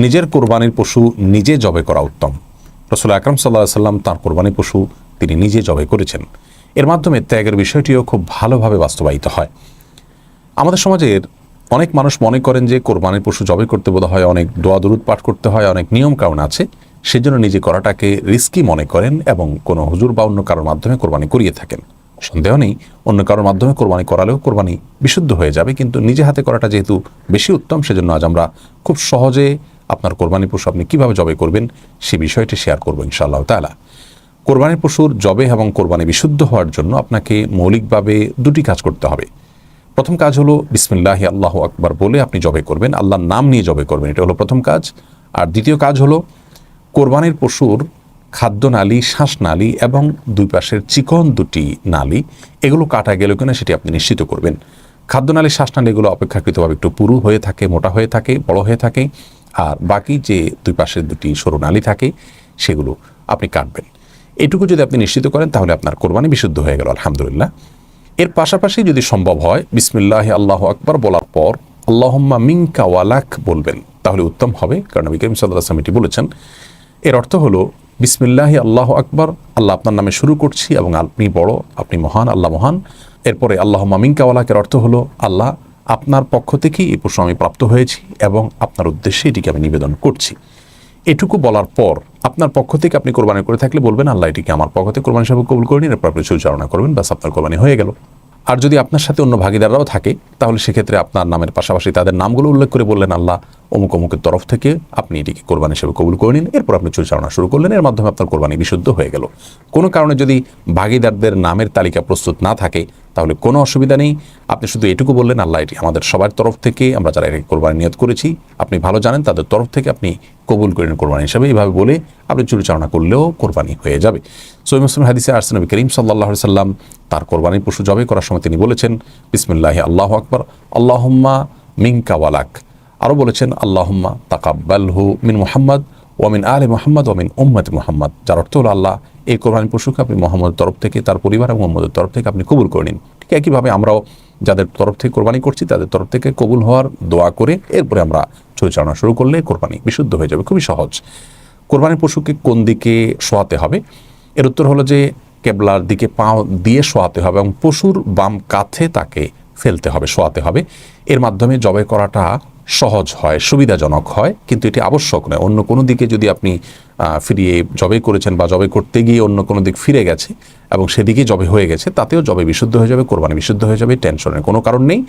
নিজের কোরবানির পশু নিজে জবে করা উত্তম। রাসূল আকরাম সাল্লাল্লাহু আলাইহি সাল্লাম তাঁর কোরবানির পশু তিনি নিজে জবে করেছেন। এর মাধ্যমে ত্যাগের বিষয়টিও খুব ভালোভাবে বাস্তবায়িত হয়। আমাদের সমাজের অনেক মানুষ মনে করেন যে কোরবানির পশু জবে করতে বোধহয় অনেক দোয়া দরুদ পাঠ করতে হয়, অনেক নিয়ম কারণ আছে, সেজন্য নিজে করাটাকে রিস্কি মনে করেন এবং কোনো হুজুর বা অন্য কারোর মাধ্যমে কোরবানি করিয়ে থাকেন। সন্দেহ নেই, অন্য কারোর মাধ্যমে কোরবানি করালেও কোরবানি বিশুদ্ধ হয়ে যাবে, কিন্তু নিজে হাতে করাটা যেহেতু বেশি উত্তম, সেজন্য আজ আমরা খুব সহজে আপনার কোরবানি পশু আপনি কীভাবে জবে করবেন সে বিষয়টি শেয়ার করবো ইনশাআল্লাহ তাআলা। কোরবানির পশুর জবে এবং কোরবানি বিশুদ্ধ হওয়ার জন্য আপনাকে মৌলিকভাবে দুটি কাজ করতে হবে। প্রথম কাজ হলো বিসমিল্লাহি আল্লাহু আকবার বলে আপনি জবে করবেন, আল্লাহর নাম নিয়ে জবে করবেন, এটা হলো প্রথম কাজ। আর দ্বিতীয় কাজ হলো কোরবানির পশুর খাদ্যনালী, শ্বাসনালী এবং দুই পাশের চিকন দুটি নালী এগুলো কাটা গেল কিনা সেটি আপনি নিশ্চিত করবেন। খাদ্যনালী, শ্বাসনালী এগুলো অপেক্ষাকৃতভাবে একটু পুরু হয়ে থাকে, মোটা হয়ে থাকে, বড় হয়ে থাকে, আর বাকি যে দুই পাশের দুটি সরু নালী থাকে সেগুলো আপনি কাটবেন। এটুকু যদি আপনি নিশ্চিত করেন তাহলে আপনার কোরবানি বিশুদ্ধ হয়ে গেল আলহামদুলিল্লাহ। এর পাশাপাশি যদি সম্ভব হয় বিসমিল্লাহি আল্লাহু আকবার বলার পর আল্লাহুম্মা মিনকা ওয়ালাক বলবেন, তাহলে উত্তম হবে, কারণ নবী করিম সাল্লাল্লাহু আলাইহি ওয়াসাল্লাম এটি বলেছেন। এর অর্থ হলো বিসমিল্লাহি আল্লাহু আকবার, আল্লাহ আপনার নামে শুরু করছি এবং আপনি বড়, আপনি মহান, আল্লাহ মহান। এরপরে আল্লাহুম্মা মিনকা ওয়ালাকের অর্থ হলো আল্লাহ আপনার পক্ষ থেকেই এই পশু আমি প্রাপ্ত হয়েছি এবং আপনার উদ্দেশ্যে এটিকে আমি নিবেদন করছি। এটুকু বলার পর আপনার পক্ষ থেকে আপনি কোরবানি করে থাকলে বলবেন আল্লাহ এটিকে আমার পক্ষ থেকে কোরবানি হিসেবে কবুল করে নিন, এরপর আপনি সুচারণা করবেন, ব্যাস আপনার কোরবানি হয়ে গেল। আর যদি আপনার সাথে অন্য ভাগিদাররাও থাকে তাহলে সেক্ষেত্রে আপনার নামের পাশাপাশি তাদের নামগুলো উল্লেখ করে বললেন আল্লাহ অমুক অমুকের তরফ থেকে আপনি এটিকে কোরবানি হিসেবে কবুল করে নিন, এরপর আপনি সুচারণা শুরু করলেন, এর মাধ্যমে আপনার কোরবানি বিশুদ্ধ হয়ে গেল। কোনো কারণে যদি ভাগিদারদের নামের তালিকা প্রস্তুত না থাকে তাহলে কোনো অসুবিধা নেই, আপনি শুধু এটুকু বললেন আল্লাহ এটি আমাদের সবার তরফ থেকে, আমরা যারা এটাকে কোরবানি নিয়ত করেছি আপনি ভালো জানেন, তাদের তরফ থেকে আপনি কবুল করেন কোরবানি হিসেবে, এইভাবে বলে আপনি চুরিচারণা করলেও কোরবানি হয়ে যাবে। সহিহ মুসলিম হাদিসে আসছে নবী করিম সাল্লাল্লাহু আলাইহি সাল্লাম তার কোরবানির পশু জবাই করার সময় তিনি বলেছেন বিসমিল্লাহি আল্লাহু আকবার আল্লাহুম্মা মিনকা ওয়ালাক, আরও বলেছেন আল্লাহুম্মা তাকাব্বালহু মিন মুহাম্মদ ওয়া মিন আলি মুহাম্মদ ওয়া মিন উম্মতি মুহাম্মদ, যার অর্থ হলো আল্লাহ এই কোরবানি পশুকে আপনি মুহাম্মদের তরফ থেকে, তার পরিবার এবং মুহাম্মদের তরফ থেকে আপনি কবুল করে নিন। ঠিক একইভাবে আমরাও যাদের তরফ থেকে কোরবানি করছি তাদের তরফ থেকে কবুল হওয়ার দোয়া করে এরপরে আমরা পরিচালনা শুরু করলে কোরবানি বিশুদ্ধ হয়ে যাবে। খুবই সহজ। কোরবানির পশুকে কোন দিকে শোয়াতে হবে, এর উত্তর হলো যে কেবলার দিকে পা দিয়ে শোয়াতে হবে এবং পশুর বাম কাঁধে তাকে ফেলতে হবে, শোয়াতে হবে। এর মাধ্যমে জবাই করাটা সহজ হয়, সুবিধাজনক হয়, কিন্তু এটি আবশ্যক নয়। অন্য কোনো দিকে যদি আপনি ফিরিয়ে জবাই করেছেন বা জবাই করতে গিয়ে অন্য কোনো দিক ফিরে গেছে এবং সেদিকেই জবাই হয়ে গেছে, তাতেও জবাই বিশুদ্ধ হয়ে যাবে, কোরবানি বিশুদ্ধ হয়ে যাবে, টেনশনের কোনো কারণ নেই।